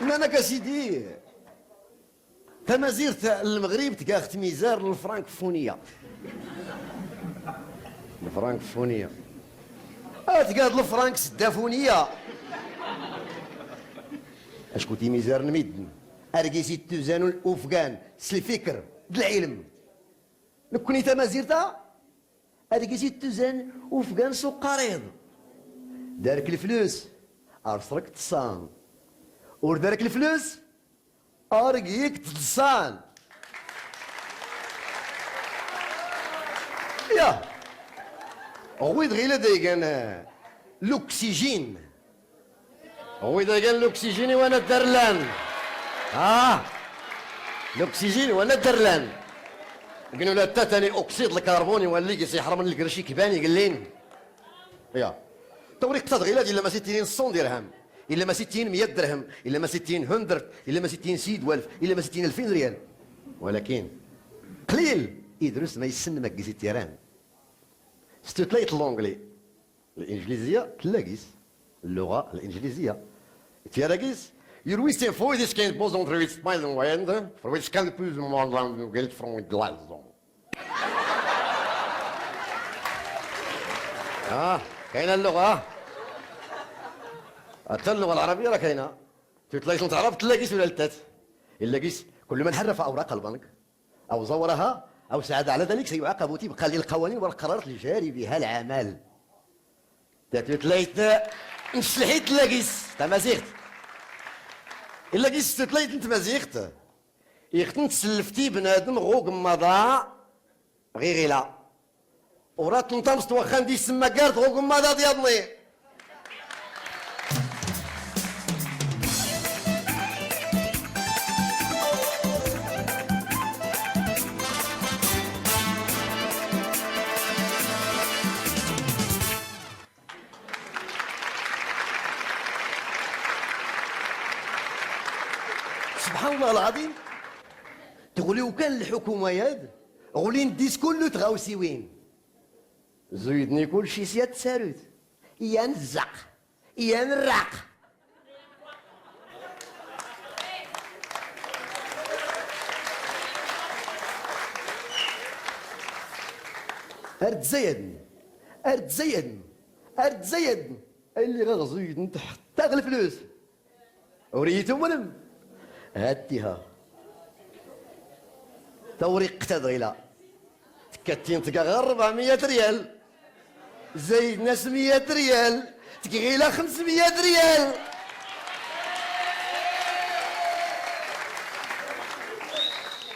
انا سيدي تمازيغ المغرب تقاخت ميزار الفرنكفونيه. الفرنكفونيه تقاد الفرنكس الدافونيه. اشكو تي ميزار نميدن ارقيسي التوزان الافغان الفكر العلم نكوني تمازيرتا ارقيسي التوزان افغان سوق قريض دارك الفلوس ارسرك تصان ور دارك الفلوس ارقيك تصان يا غويد غيلا دايقان لوكسيجين غويد دايقان لوكسيجين وانا درلان لوكسيجين وانا درلان قالوا لا تاتني اكسيد الكربوني واللي يحرم من القرشي كباني قال لين يا توريق اقتصاد غيلا الا ما 60 100 درهم الا ما 60 100 درهم الا ما 60 100 الا ما 60 سيد والف الا ما 60 2000 ريال ولكن قليل يدرس ما يسن ما كيزي تيران ستوتلايت اللونجلي الانجليزيه تلاقيس اللغه الانجليزيه تيراقيس يروي فوي ديس كاين بوز اونتر ويت سمايل ويند فور ويت كان بوز مون قلت فروم دلازون كاينه اللغه حتى اللغه العربيه راه كاينه تلاقيش تعرف تلاقيش ولا التات الا قيس كل من حرف اوراق البنك او زورها او ساعد على ذلك سيعاقب طبقا للقوانين والقرارات الجاري بها العمل. تلاقيت نسلحيت تلاقيس تمازيغت الا قيس تلاقيت نتمازيغت يختن تسلفتي بنادم غوق مضى غير ورات نطمست واخا ندي سما كارت غوق مضى ديالني. سبحان الله العظيم تقولي وكان الحكومه ياد غولي نديس كله تغاوسي وين زيدني كل شي سياد ساروت يا نزق يا نرق ارتزيدن ارتزيدن ارتزيدن اللي غزيدن حتى الفلوس وريتو ولم هاتيها توريق تدغيلا تكتين تلقى غير 400 ريال زايد ناس 100 ريال تكغيلا 500 ريال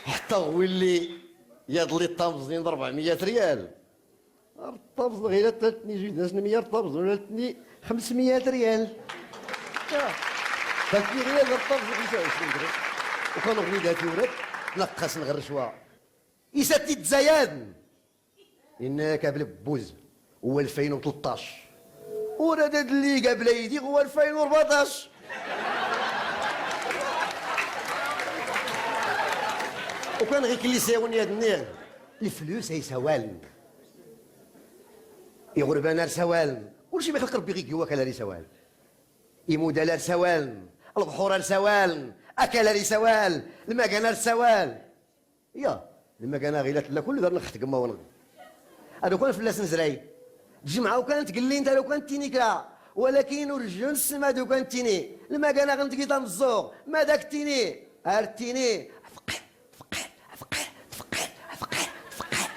حتى هو اللي يضلي الطمزين 400 ريال الطمز غير تاتني زيد ناس 100 طمز ولا تاتني 500 ريال فاتني غير الطمز يساوي 20 درهم وكانوا غنيداتي ولاد نقص نغرشوا يساتي تزايد انك قبل بوز هو 2013 وراد اللي قبل يدي هو 2014 وكان غير كلي يساوني هاد النير الفلوس هي سوالن يغربان سوالن كلشي ما يخلق ربي غير هو كلا سوالن يمودال سوالن البحور سوالن اكل سوال المكان سوال يا المكان غيلات لا كل دار نخت كما ونغ انا كون فلاس نزراي الجمعه وكانت قال لي انت لو كانت تيني كرا ولكن رجل السما دو كانت تيني المكان غنتقي طام الزوق ما داك تيني ارتيني فقير فقير فقير فقير فقير فقير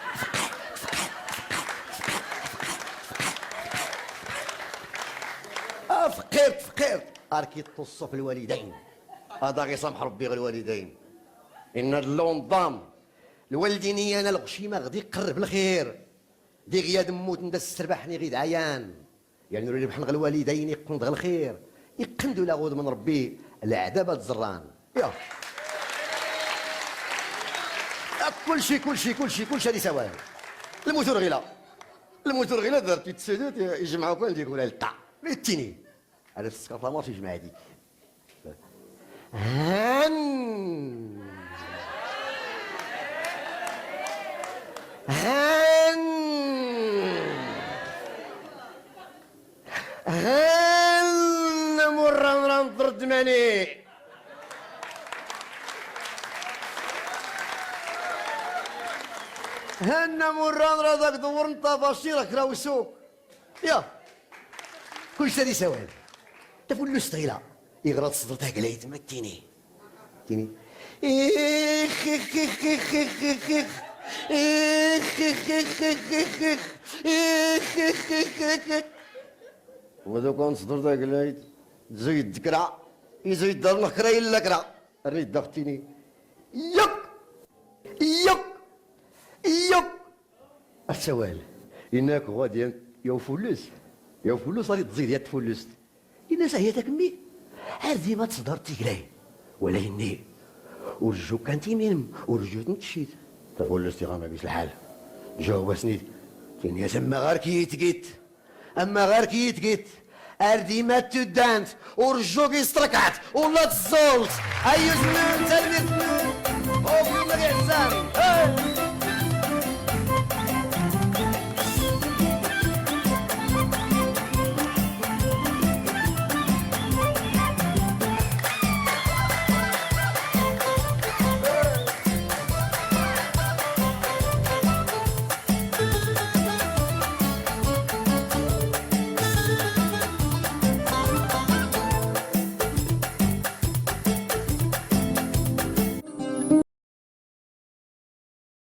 فقير فقير فقير اركي تصف في الوالدين هذا غير سامح ربي غير الوالدين ان اللون ضام الوالدين انا الغشيمه غادي يقرب الخير دي غياد موت ندس سربحني غيد عيان يعني نريد بحال الوالدين يقند الخير يقندوا لا غود من ربي العذاب الزران يا كل شيء هذه سواء الموتور غيلا درت تسدات يجمعوا كل يقول لها الطا ميتيني هذا السكر ما في جماعه هذيك هان مرة نضرب دماني هنا مران راك دور انت بشيرك راهو سوق يا كل شيء سوال تفلوس طيله يغرط صدرتها قلاي تمتيني تيني اخ اخ اخ اخ اخ اخ وذو كون صدرتها قلاي تزيد ذكرى يزيد دار الخرا الا كرا ريت ضغطيني يك يك يك السوال انك غادي يا فلوس غادي تزيد يا تفلوس الناس هي تكمي هذه ما تصدر تيكلاي ولا يني ورجو كان تيمين ورجو تنتشيت تفلوس غا ما بيش الحال جاوب سنيد كاين يا سما غير كي يتقيت اما غير كي يتقيت اردي ما تدانت ورجو كيستركعت ولا تزولت ايوه زمان تلميذ او في يوم الإحسان